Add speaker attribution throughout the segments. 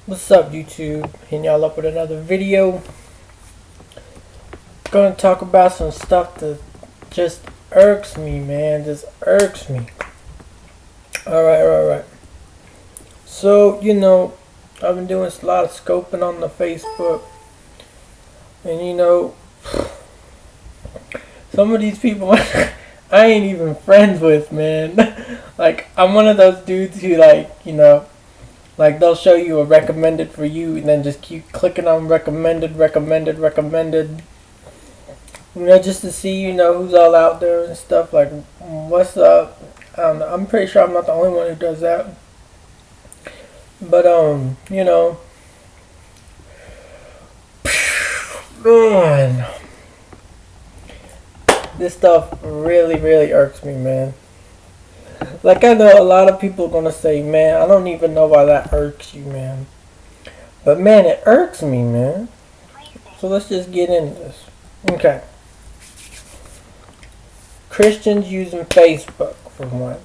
Speaker 1: What's up, YouTube? Hitting y'all up with another video. Gonna talk about some stuff that just irks me, man. Just irks me. Alright. So, I've been doing a lot of scoping on the Facebook. And, some of these people I ain't even friends with, man. Like, I'm one of those dudes who, like they'll show you a recommended for you and then just keep clicking on recommended. Just to see, who's all out there and stuff. Like, what's up? I don't know. I'm pretty sure I'm not the only one who does that. But, man, this stuff really irks me, man. Like, I know a lot of people are gonna say, man, I don't even know why that irks you, man. But, man, it irks me, man. So let's just get into this. Okay. Christians using Facebook, for one.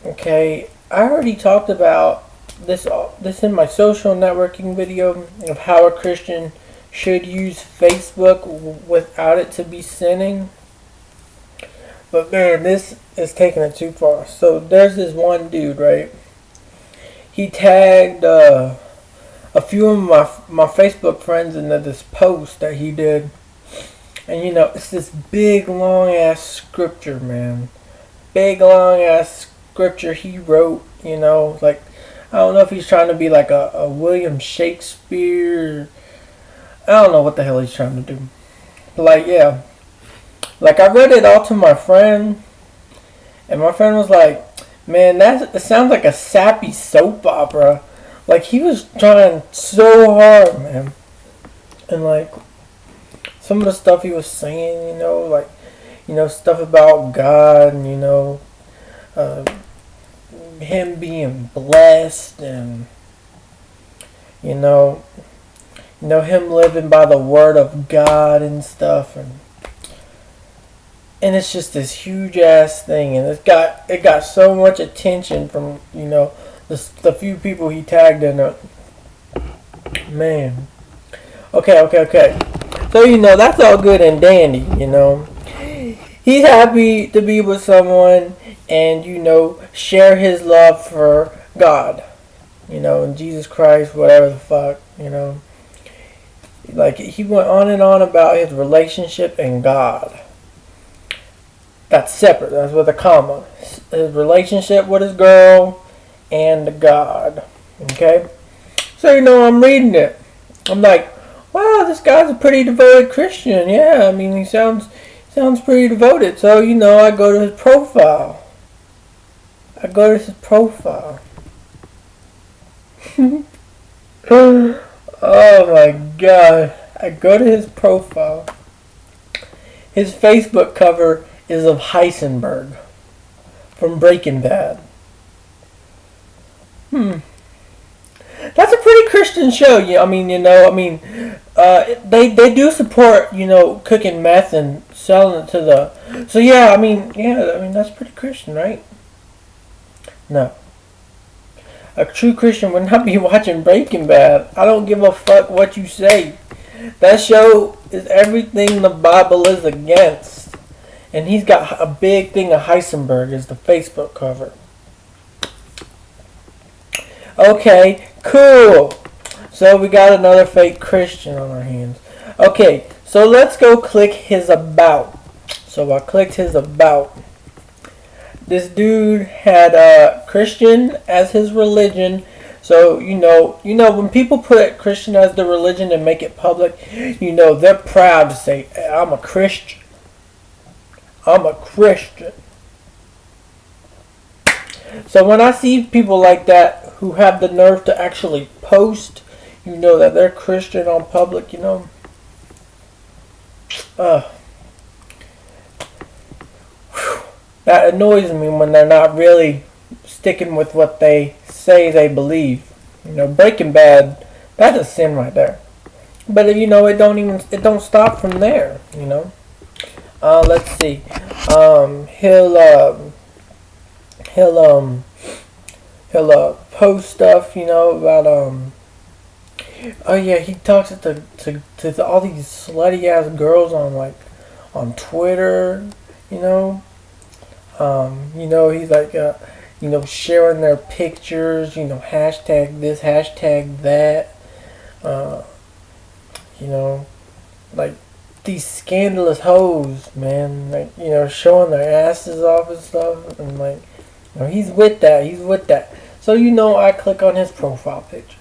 Speaker 1: Okay, I already talked about this in my social networking video of how a Christian should use Facebook without it to be sinning. But man, this is taking it too far. So there's this one dude, right? He tagged a few of my Facebook friends into this post that he did. And it's this big long ass scripture, man. Big long ass scripture he wrote, like, I don't know if he's trying to be like a William Shakespeare. I don't know what the hell he's trying to do. But like, yeah. Like, I read it all to my friend, and my friend was like, man, it sounds like a sappy soap opera. Like, he was trying so hard, man. And, like, some of the stuff he was saying, stuff about God, and, him being blessed, and, him living by the word of God and stuff, and it's just this huge ass thing, and it got so much attention from the few people he tagged in it. Man. Okay. So that's all good and dandy. He's happy to be with someone and share his love for God. And Jesus Christ, whatever the fuck. Like, he went on and on about his relationship and God. That's separate. That's with a comma. His relationship with his girl and God. Okay? So, I'm reading it. I'm like, wow, this guy's a pretty devoted Christian. Yeah, I mean, he sounds pretty devoted. So, I go to his profile. Oh my god. I go to his profile. His Facebook cover is of Heisenberg from Breaking Bad. That's a pretty Christian show. Yeah, they do support cooking meth and selling it to the. So yeah, that's pretty Christian, right? No, a true Christian would not be watching Breaking Bad. I don't give a fuck what you say. That show is everything the Bible is against. And he's got a big thing of Heisenberg as the Facebook cover. Okay, cool. So we got another fake Christian on our hands. Okay, so let's go click his about. So I clicked his about. This dude had Christian as his religion. So, when people put Christian as the religion and make it public, they're proud to say, I'm a Christian. So when I see people like that who have the nerve to actually post, that they're Christian on public, that annoys me when they're not really sticking with what they say they believe. Breaking Bad, that's a sin right there. But it don't stop from there. Let's see. He'll He'll post stuff, about oh yeah, he talks to all these slutty ass girls on Twitter, you know. He's like sharing their pictures, hashtag this, hashtag that, uh, you know, like these scandalous hoes, man, like, showing their asses off and stuff, and like, he's with that. So I click on his profile pictures.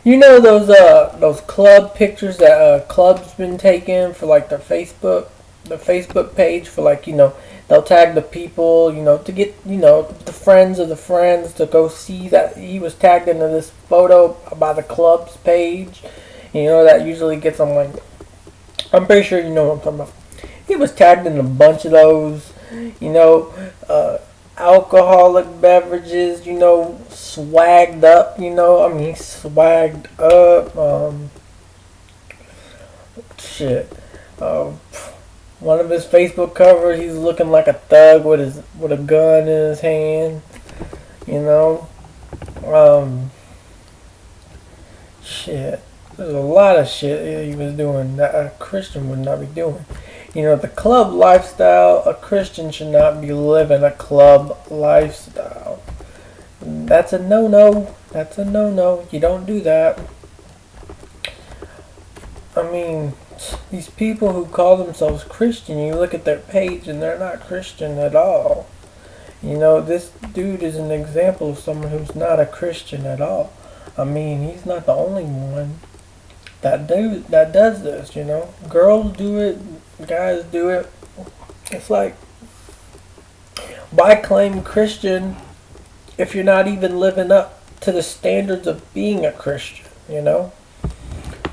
Speaker 1: Those club pictures that clubs been taking for like the Facebook page for like they'll tag the people to get the friends of the friends to go see that he was tagged into this photo by the club's page. That usually gets them like, I'm pretty sure you know what I'm talking about. He was tagged in a bunch of those, alcoholic beverages, swagged up, swagged up, shit. One of his Facebook covers, he's looking like a thug with a gun in his hand, shit. There's a lot of shit he was doing that a Christian would not be doing. The club lifestyle, a Christian should not be living a club lifestyle. That's a no-no. That's a no-no. You don't do that. I mean, these people who call themselves Christian, you look at their page and they're not Christian at all. This dude is an example of someone who's not a Christian at all. I mean, he's not the only one that does this, Girls do it, guys do it. It's like, why claim Christian if you're not even living up to the standards of being a Christian,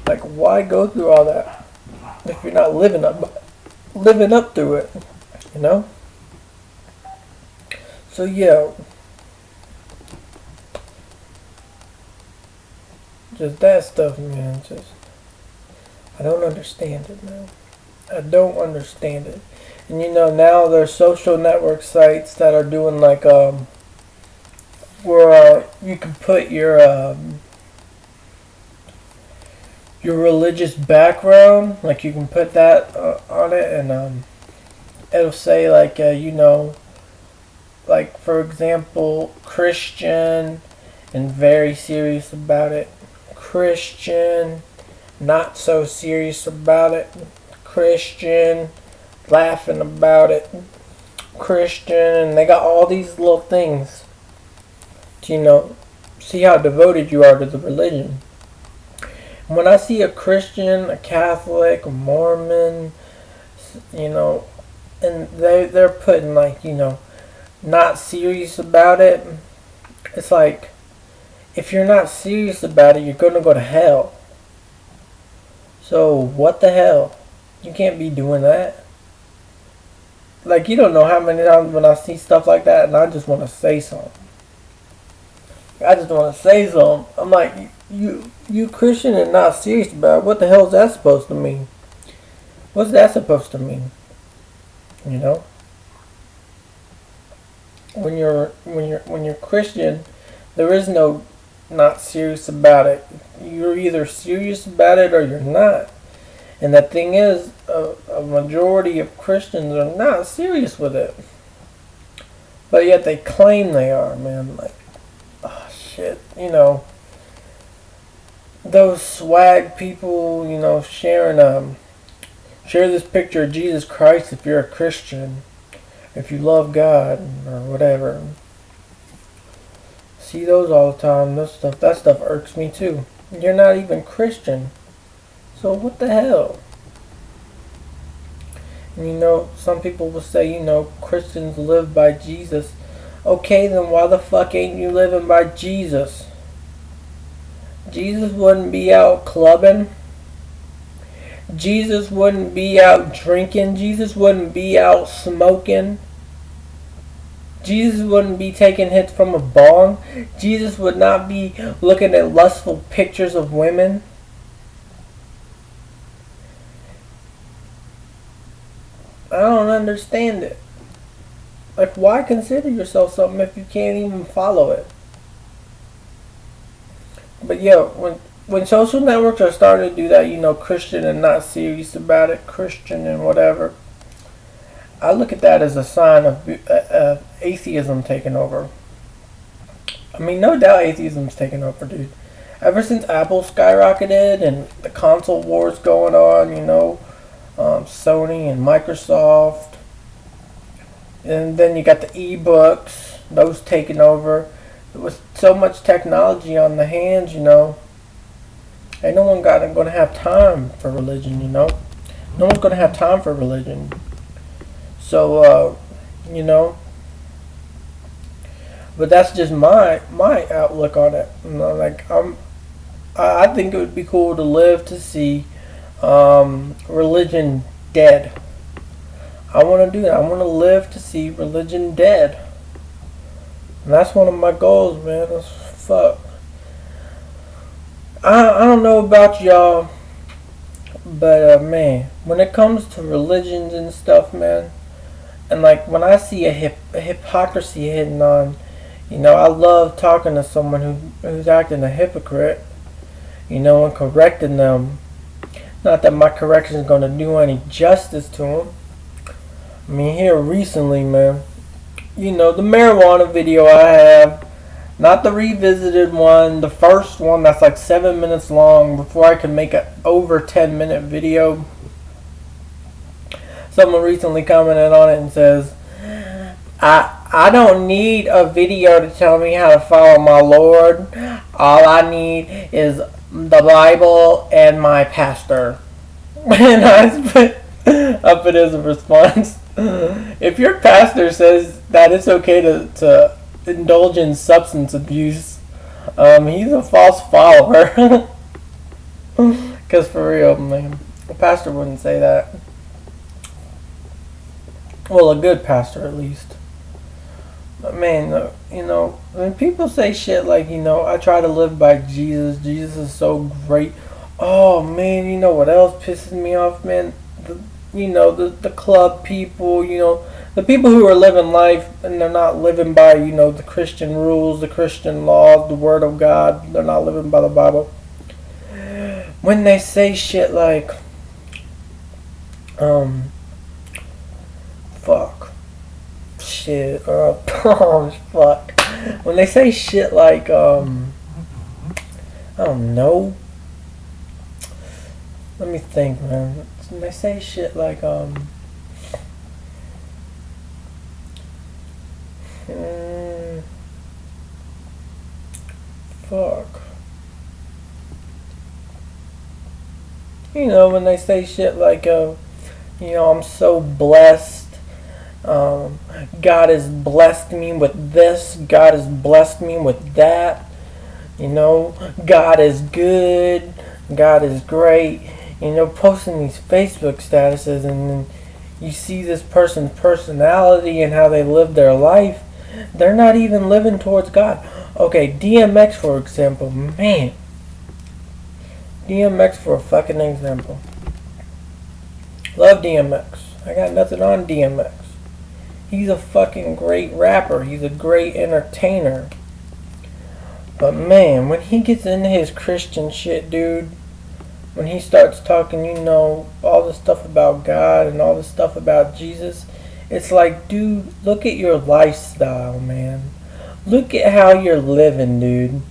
Speaker 1: Like, why go through all that if you're not living up to it, So yeah, just that stuff, man. I don't understand it, man. I don't understand it. And now there's social network sites that are doing like where you can put your religious background, like you can put that on it, and it'll say like like for example, Christian and very serious about it, Christian not so serious about it, Christian laughing about it, Christian, and they got all these little things to see how devoted you are to the religion. When I see a Christian, a Catholic, a Mormon, and they're putting like not serious about it, it's like, if you're not serious about it, you're gonna go to hell. So what the hell? You can't be doing that. Like, you don't know how many times when I see stuff like that and I just want to say something. I'm like, you Christian and not serious about it. What the hell is that supposed to mean? What's that supposed to mean? When you're Christian, there is no not serious about it. You're either serious about it or you're not. And the thing is, a majority of Christians are not serious with it. But yet they claim they are, man. Like, oh shit, those swag people, share this picture of Jesus Christ if you're a Christian, if you love God or whatever. See those all the time. That stuff irks me too. You're not even Christian, so what the hell? And some people will say, Christians live by Jesus. Okay, then why the fuck ain't you living by Jesus? Jesus wouldn't be out clubbing. Jesus wouldn't be out drinking. Jesus wouldn't be out smoking. Jesus wouldn't be taking hits from a bong. Jesus would not be looking at lustful pictures of women. I don't understand it. Like, why consider yourself something if you can't even follow it? But yeah, when social networks are starting to do that, Christian and not serious about it, Christian and whatever, I look at that as a sign of atheism taking over. I mean, no doubt atheism's taking over, dude. Ever since Apple skyrocketed and the console wars going on, Sony and Microsoft, and then you got the ebooks, those taking over. With so much technology on the hands, ain't no one going to have time for religion, No one's going to have time for religion. So, but that's just my outlook on it. I think it would be cool to live to see religion dead. I want to do that. I want to live to see religion dead. And that's one of my goals, man. Fuck. I don't know about y'all, but man, when it comes to religions and stuff, man, and like when I see a hypocrisy hidden on, I love talking to someone who's acting a hypocrite, and correcting them. Not that my correction is going to do any justice to them. I mean, here recently, man, the marijuana video I have, not the revisited one, the first one that's like 7 minutes long before I could make an over 10-minute video. Someone recently commented on it and says, I don't need a video to tell me how to follow my Lord. All I need is the Bible and my pastor. And I put as a response, if your pastor says that it's okay to indulge in substance abuse, he's a false follower. Because for real, man, a pastor wouldn't say that. Well, a good pastor at least. But man, when people say shit like, I try to live by Jesus, Jesus is so great. Oh man, you know what else pisses me off, man? The club people, the people who are living life and they're not living by, the Christian rules, the Christian laws, the Word of God. They're not living by the Bible. When they say shit like, fuck, shit, oh, fuck. When they say shit like, I don't know. Let me think, man. When they say shit like, fuck. When they say shit like, I'm so blessed. God has blessed me with this. God has blessed me with that. God is good. God is great. Posting these Facebook statuses, and then you see this person's personality and how they live their life. They're not even living towards God. Okay, DMX for example. Man. DMX for a fucking example. Love DMX. I got nothing on DMX. He's a fucking great rapper. He's a great entertainer. But man, when he gets into his Christian shit, dude, when he starts talking, all the stuff about God and all the stuff about Jesus, it's like, dude, look at your lifestyle, man. Look at how you're living, dude.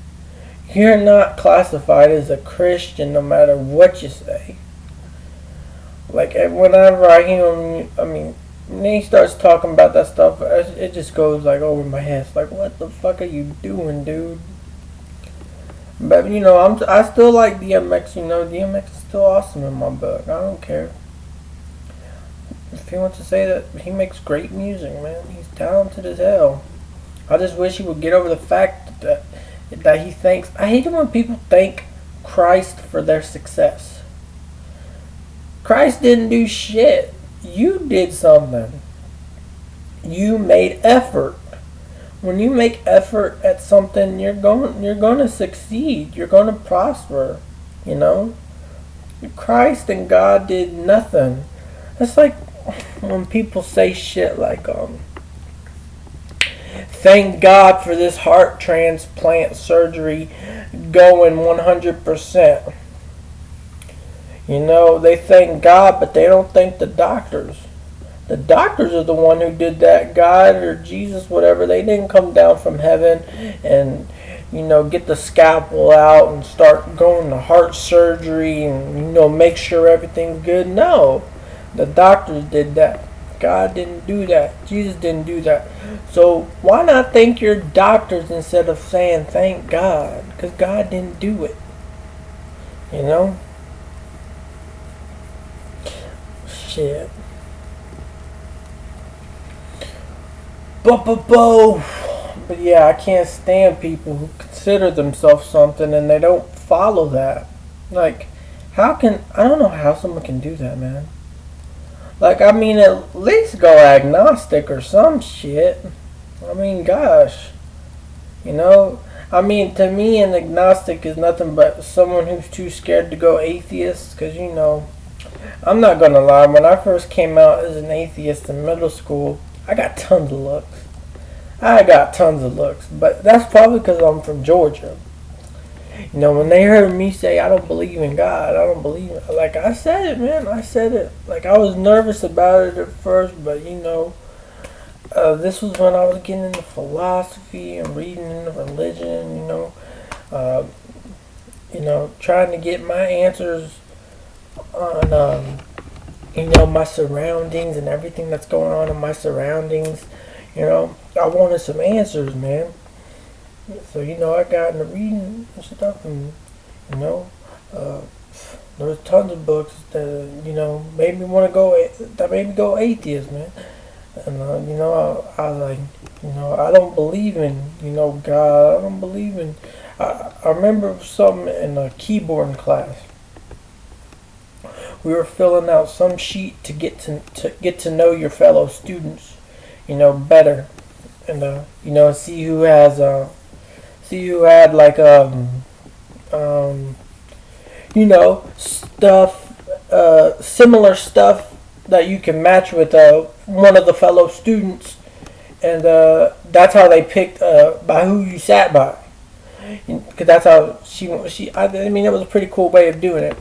Speaker 1: You're not classified as a Christian no matter what you say. Like, whenever I hear him, when he starts talking about that stuff, it just goes like over my head. It's like, what the fuck are you doing, dude? But I still like DMX. DMX is still awesome in my book. I don't care if he wants to say that he makes great music, man. He's talented as hell. I just wish he would get over the fact that he thanks. I hate it when people thank Christ for their success. Christ didn't do shit. You did something. You made effort. When you make effort at something, you're going to succeed. You're going to prosper. Christ and God did nothing. It's like when people say shit like thank God for this heart transplant surgery going 100%. You know, they thank God, but they don't thank the doctors. The doctors are the one who did that. God or Jesus, whatever, they didn't come down from heaven and, you know, get the scalpel out and start going to heart surgery and, you know, make sure everything's good. No, the doctors did that. God didn't do that. Jesus didn't do that. So why not thank your doctors instead of saying thank God? Because God didn't do it. You know? Shit. But yeah, I can't stand people who consider themselves something and they don't follow that. Like, I don't know how someone can do that, man. Like, I mean, at least go agnostic or some shit. I mean, gosh. You know? I mean, to me, an agnostic is nothing but someone who's too scared to go atheist. Because, you know, I'm not gonna lie. When I first came out as an atheist in middle school, I got tons of looks. But that's probably because I'm from Georgia. You know, when they heard me say, I don't believe in God, I don't believe in... Like, I said it, man. I said it. Like, I was nervous about it at first, but, you know, this was when I was getting into philosophy and reading into religion, you know, trying to get my answers on, you know, my surroundings and everything that's going on in my surroundings. You know, I wanted some answers, man. So, you know, I got into reading and stuff, and, you know, there was tons of books that, you know, made me go atheist, man. And, you know, I was like, you know, I don't believe in, you know, God. I don't believe in... I remember something in a keyboarding class. We were filling out some sheet to get to know your fellow students, you know, better. And, you know, see who had like, you know, stuff, similar stuff that you can match with one of the fellow students, and that's how they picked by who you sat by, because that's how I mean, it was a pretty cool way of doing it.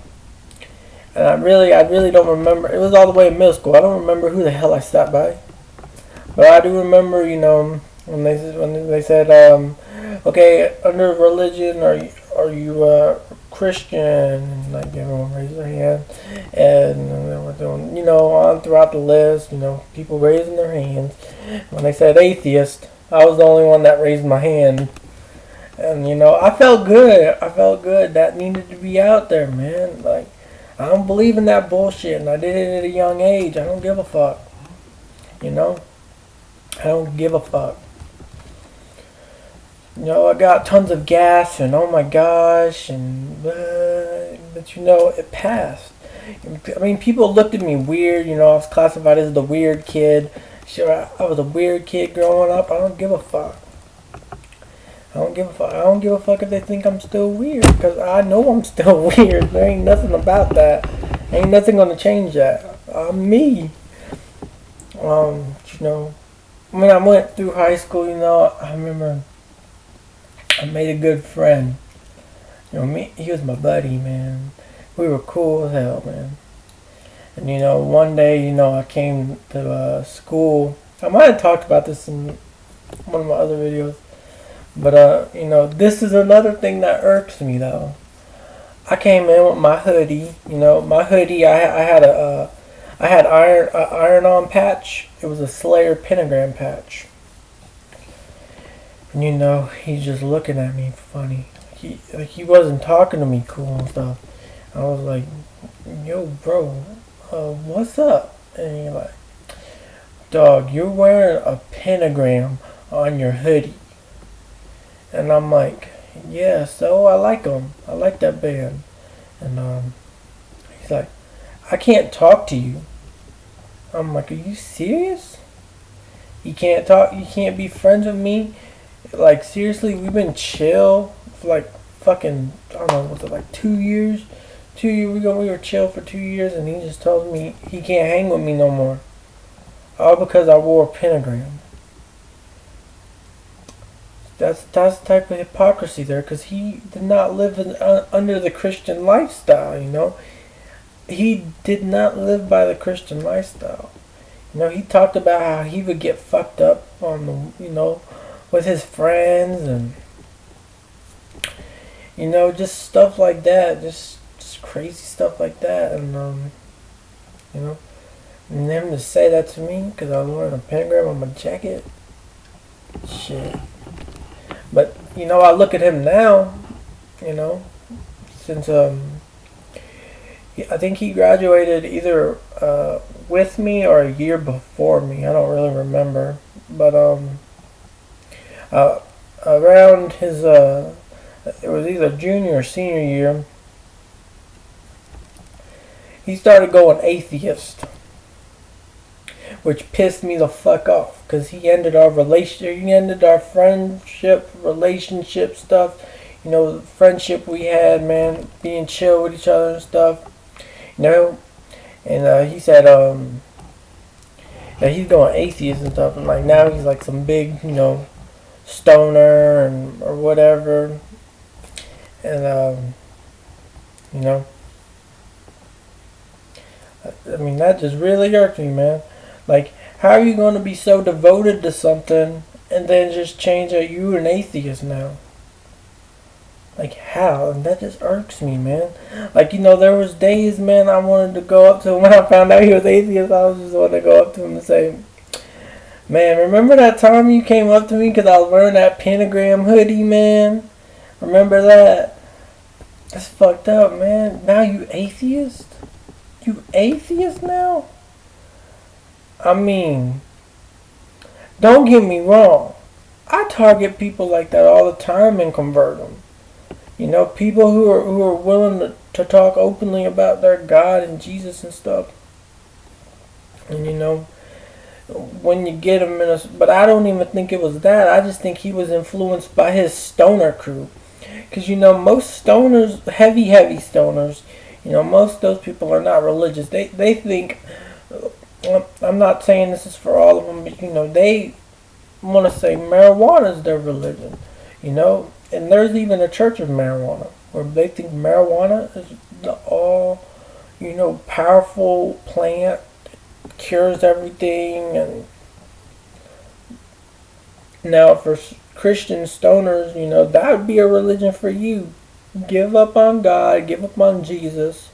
Speaker 1: And I really don't remember. It was all the way in middle school. I don't remember who the hell I sat by, but I do remember, you know, when they said, okay, under religion, are you Christian? And like everyone raised their hand, and then we're doing, you know, on throughout the list, you know, people raising their hands. When they said atheist, I was the only one that raised my hand, and you know, I felt good. That needed to be out there, man. Like, I don't believe in that bullshit, and I did it at a young age. I don't give a fuck. You know, I don't give a fuck. You know, I got tons of gas and oh my gosh, and but you know, it passed. I mean, people looked at me weird. You know, I was classified as the weird kid. Sure, I was a weird kid growing up. I don't give a fuck. I don't give a fuck if they think I'm still weird, because I know I'm still weird. There ain't nothing about that. Ain't nothing gonna change that. I'm me. You know, when I went through high school, you know, I remember I made a good friend. You know, he was my buddy, man. We were cool as hell, man. And, you know, one day, you know, I came to school. I might have talked about this in one of my other videos. But, you know, this is another thing that irks me, though. I came in with my hoodie. You know, my hoodie, I had iron-on patch. It was a Slayer pentagram patch. And, you know, he's just looking at me funny. He wasn't talking to me cool and stuff. I was like, yo, bro, what's up? And he's like, dog, you're wearing a pentagram on your hoodie. And I'm like, yeah, so I like them. I like that band. And he's like, I can't talk to you. I'm like, are you serious? You can't talk? You can't be friends with me? Like, seriously, we've been chill for like fucking, I don't know, was it like 2 years? 2 years ago, we were chill for 2 years, and he just tells me he can't hang with me no more. All because I wore a pentagram. That's the type of hypocrisy there, because he did not live under the Christian lifestyle. He did not live by the Christian lifestyle. He talked about how he would get fucked up on with his friends, and just stuff like that, just crazy stuff like that, and you know, and them to say that to me because I was wearing a pentagram on my jacket, shit. But I look at him now, since I think he graduated either with me or a year before me. I don't really remember, but around his it was either junior or senior year, he started going atheist, which pissed me the fuck off, because he ended our friendship, relationship stuff, the friendship we had, man, being chill with each other and stuff, and he said that he's going atheist and stuff, and like now he's like some big, stoner and or whatever, and I mean, that just really irked me, man. Like, how are you going to be so devoted to something and then just change that you're an atheist now? Like, how? And that just irks me, man. Like, there was days, man, I wanted to go up to him when I found out he was atheist. I was just wanting to go up to him and say, man, remember that time you came up to me because I was wearing that pentagram hoodie, man? Remember that? That's fucked up, man. Now you atheist? You atheist now? I mean, don't get me wrong. I target people like that all the time and convert them. People who are willing to talk openly about their God and Jesus and stuff. And when you get them but I don't even think it was that. I just think he was influenced by his stoner crew. Because most stoners, heavy stoners, most of those people are not religious. They think, I'm not saying this is for all of them, but they want to say marijuana is their religion, and there's even a church of marijuana where they think marijuana is the all, powerful plant, cures everything. And now for Christian stoners, that would be a religion for you. Give up on God, give up on Jesus,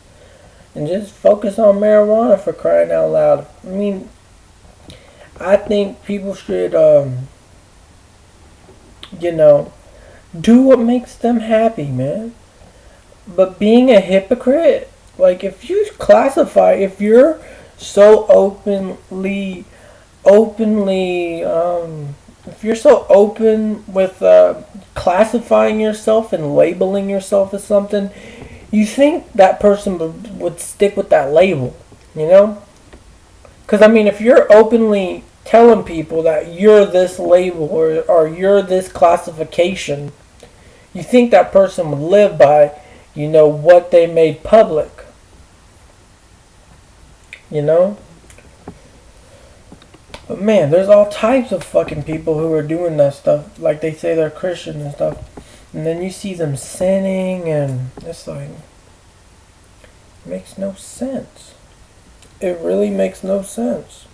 Speaker 1: and just focus on marijuana, for crying out loud. I mean, I think people should, do what makes them happy, man. But being a hypocrite, like if you're so if you're so open with classifying yourself and labeling yourself as something, you think that person would stick with that label, Because, I mean, if you're openly telling people that you're this label or you're this classification, you think that person would live by, what they made public. But man, there's all types of fucking people who are doing that stuff. Like they say they're Christian and stuff. And then you see them sinning, and it's like, it makes no sense. It really makes no sense.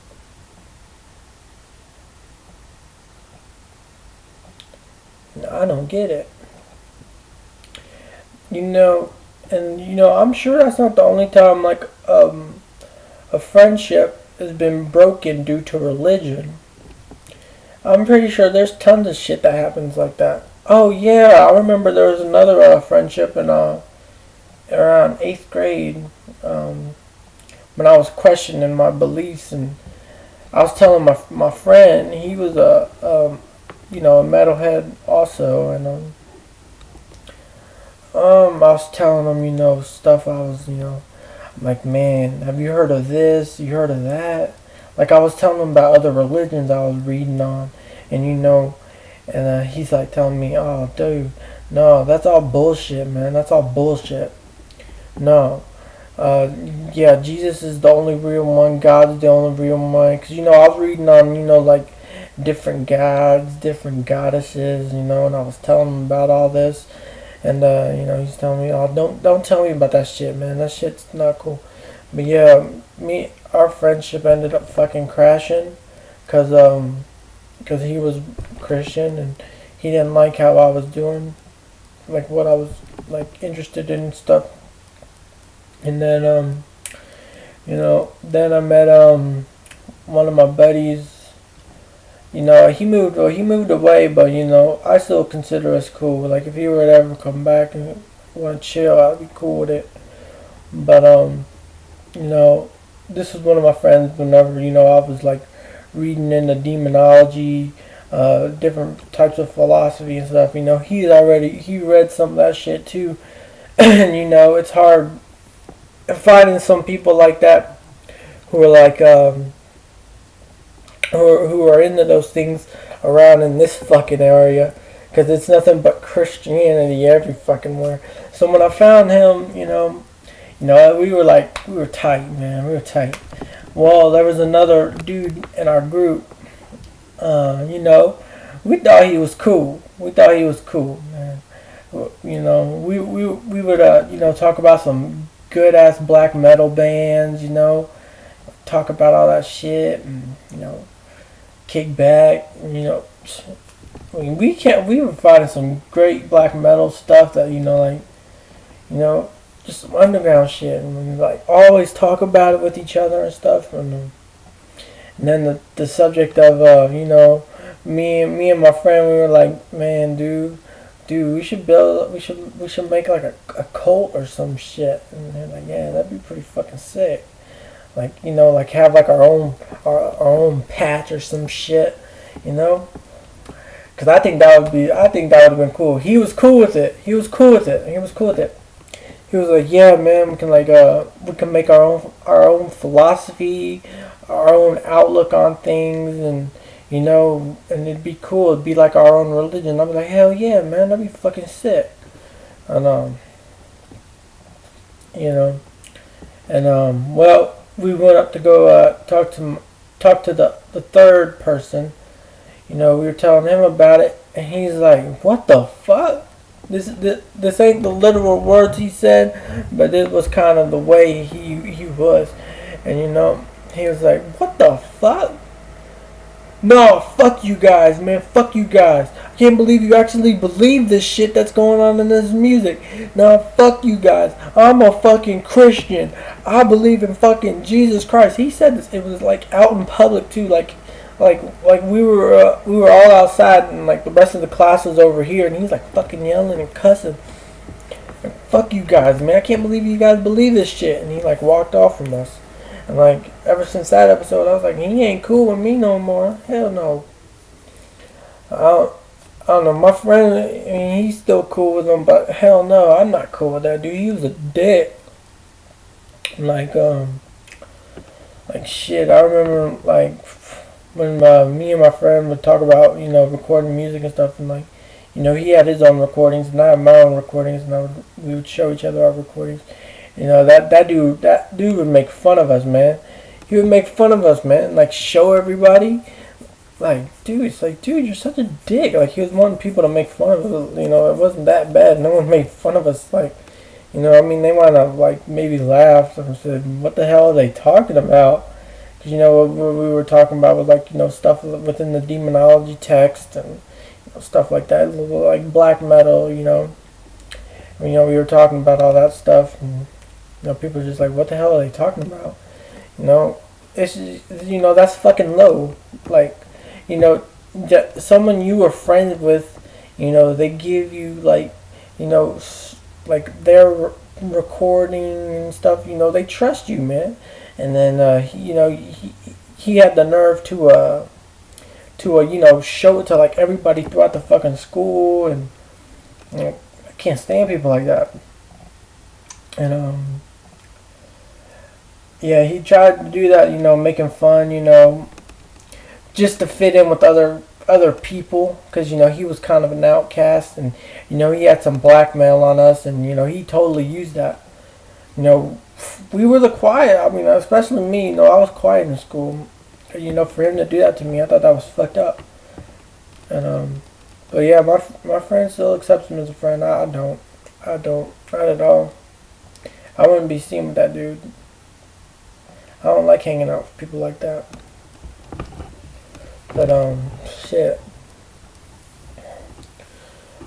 Speaker 1: I don't get it. I'm sure that's not the only time, like, a friendship has been broken due to religion. I'm pretty sure there's tons of shit that happens like that. Oh yeah, I remember there was another friendship in around 8th grade, when I was questioning my beliefs, and I was telling my friend, he was a metalhead also, and I was telling him, stuff I was, I'm like, man, have you heard of this? You heard of that? Like, I was telling him about other religions I was reading on, and and he's like telling me, oh, dude, no, that's all bullshit, man. That's all bullshit. No. Yeah, Jesus is the only real one. God's the only real one. Because, I was reading on, like, different gods, different goddesses, you know, and I was telling him about all this, and you know, he's telling me, "Oh, don't tell me about that shit, man. That shit's not cool." But yeah, our friendship ended up fucking crashing, cause he was Christian and he didn't like how I was doing, like what I was like interested in and stuff. And then you know, then I met one of my buddies. You know, he moved away, but you know, I still consider us cool. Like if he were to ever come back and want to chill, I'd be cool with it. But you know, this was one of my friends. Whenever you know, I was like reading into demonology, different types of philosophy and stuff. You know, he read some of that shit too, and you know, it's hard finding some people like that who are like who are into those things around in this fucking area, because it's nothing but Christianity every fucking where. So when I found him, you know, we were tight, man. We were tight. Well, there was another dude in our group. You know, we thought he was cool. We thought he was cool, man. You know, we would you know, talk about some good ass black metal bands. You know, talk about all that shit, and you know, kick back. You know, I mean, we were finding some great black metal stuff that, you know, like, you know, just some underground shit, and we like always talk about it with each other and stuff. And then the subject of you know, me and my friend, we were like, man, dude, we should make like a cult or some shit. And they're like, yeah, that'd be pretty fucking sick. Like, you know, like have like our own patch or some shit, you know. Cause I think that would have been cool. He was cool with it. He was cool with it. He was like, yeah, man, we can make our own philosophy, our own outlook on things, and you know, and it'd be cool. It'd be like our own religion. I'd be like, hell yeah, man, that'd be fucking sick. And you know, and well, we went up to go talk to the third person. You know, we were telling him about it, and he's like, what the fuck? This ain't the literal words he said, but this was kind of the way he was. And you know, he was like, what the fuck? No, fuck you guys, man. Fuck you guys. I can't believe you actually believe this shit that's going on in this music. No, fuck you guys. I'm a fucking Christian. I believe in fucking Jesus Christ. He said this. It was like out in public too, like we were all outside, and like the rest of the class was over here, and he's like fucking yelling and cussing. Like, fuck you guys, man. I can't believe you guys believe this shit. And he like walked off from us. And like ever since that episode, I was like, he ain't cool with me no more. Hell no. I don't know. My friend, I mean, he's still cool with him, but hell no, I'm not cool with that dude. He was a dick. Like shit. I remember like when me and my friend would talk about, you know, recording music and stuff, and like, you know, he had his own recordings and I had my own recordings, and we would show each other our recordings. You know, that dude would make fun of us, man. He would make fun of us, man, and like show everybody. Like, dude, it's like, dude, you're such a dick. Like, he was wanting people to make fun of us. You know, it wasn't that bad. No one made fun of us. Like, you know, I mean, they want to like maybe laugh and said, what the hell are they talking about? Because, you know, what we were talking about was like, you know, stuff within the demonology text and, you know, stuff like that, like black metal. You know, we were talking about all that stuff, and you know, people are just like, what the hell are they talking about? You know, it's, you know, that's fucking low. Like, you know, someone you were friends with, you know, they give you like, you know, like their recording and stuff. You know, they trust you, man. And then you know, he had the nerve to you know, show it to like everybody throughout the fucking school, and you know, I can't stand people like that. And yeah, he tried to do that, you know, making fun, you know, just to fit in with other people, because, you know, he was kind of an outcast, and, you know, he had some blackmail on us, and, you know, he totally used that. You know, we were the quiet, I mean, especially me, you know, I was quiet in school. You know, for him to do that to me, I thought that was fucked up. And but yeah, my friend still accepts him as a friend. I don't, not at all. I wouldn't be seen with that dude. I don't like hanging out with people like that. But shit.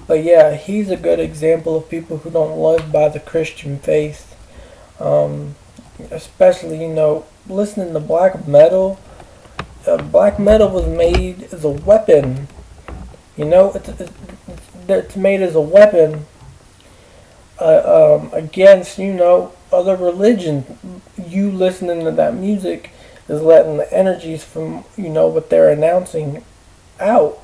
Speaker 1: But yeah, he's a good example of people who don't live by the Christian faith. Um, Especially, listening to black metal. Black metal was made as a weapon. It's made as a weapon against, other religions. You listening to that music is letting the energies from, what they're announcing out,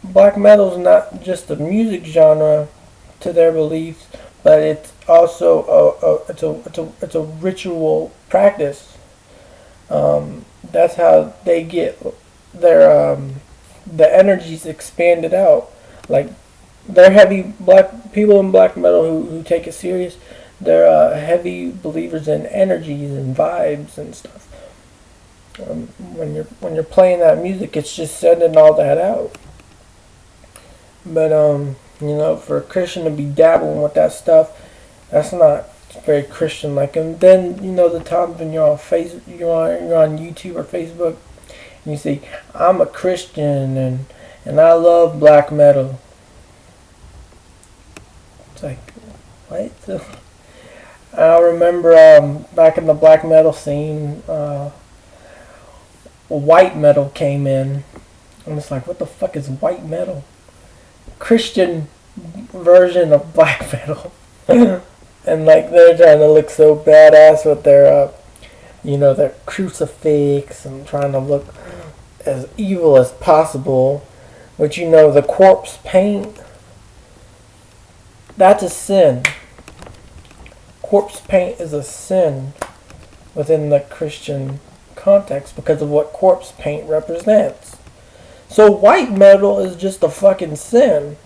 Speaker 1: Black metal is not just a music genre to their beliefs, but it's also it's a ritual practice. That's how they get their the energies expanded out. Like, they're heavy black people in black metal who take it serious. They're heavy believers in energies and vibes and stuff. When you're playing that music, it's just sending all that out. But for a Christian to be dabbling with that stuff, that's not very Christian like. And then the times when you're on YouTube or Facebook, and you say, "I'm a Christian and I love black metal." It's like, what? I remember back in the black metal scene, white metal came in. I'm just like, what the fuck is white metal? Christian version of black metal. And like, they're trying to look so badass with their crucifix and trying to look as evil as possible. But the corpse paint, that's a sin. Corpse paint is a sin within the Christian context because of what corpse paint represents. So white metal is just a fucking sin.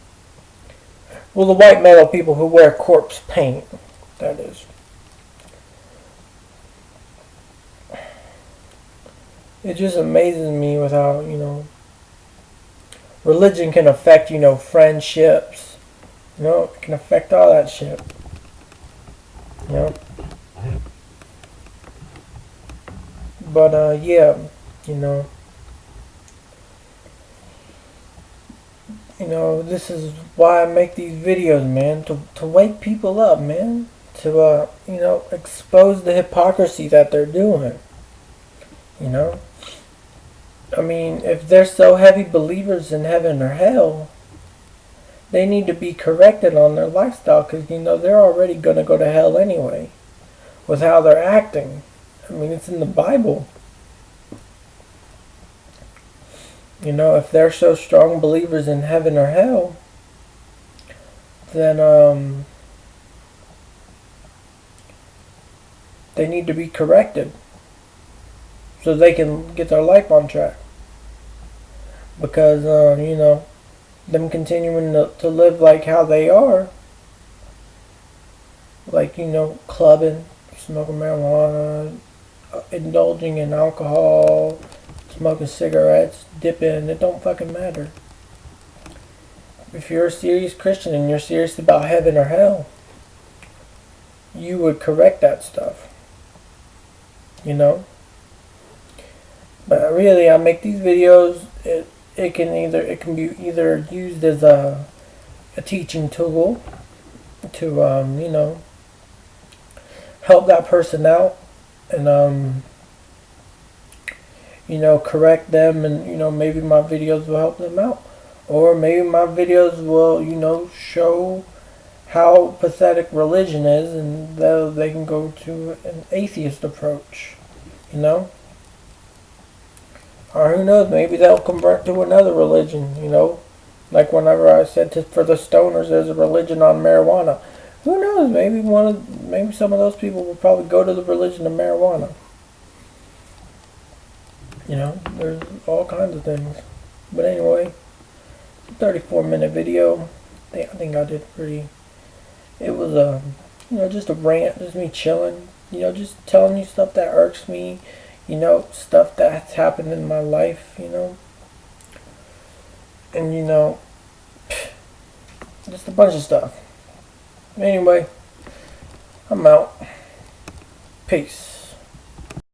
Speaker 1: Well, the white metal people who wear corpse paint, that is. It just amazes me with how, religion can affect, friendships. It can affect all that shit. But, yeah, this is why I make these videos, man, to wake people up, man, to, expose the hypocrisy that they're doing, I mean, if they're so heavy believers in heaven or hell, they need to be corrected on their lifestyle because, they're already going to go to hell anyway with how they're acting. I mean, it's in the Bible. If they're so strong believers in heaven or hell, then they need to be corrected so they can get their life on track. Because, them continuing to live like how they are, like, clubbing, smoking marijuana, indulging in alcohol, smoking cigarettes, dipping, it don't fucking matter. If you're a serious Christian and you're serious about heaven or hell, you would correct that stuff. But really, I make these videos, it can be either used as a teaching tool to help that person out and correct them, and maybe my videos will help them out, or maybe my videos will show how pathetic religion is, and they can go to an atheist approach, or who knows, maybe they'll convert to another religion, like whenever I said for the stoners there's a religion on marijuana. Who knows, maybe some of those people will probably go to the religion of marijuana. There's all kinds of things. But anyway, 34-minute video. I think I did pretty. It was just a rant, just me chilling. Just telling you stuff that irks me. Stuff that's happened in my life. and just a bunch of stuff. Anyway, I'm out. Peace.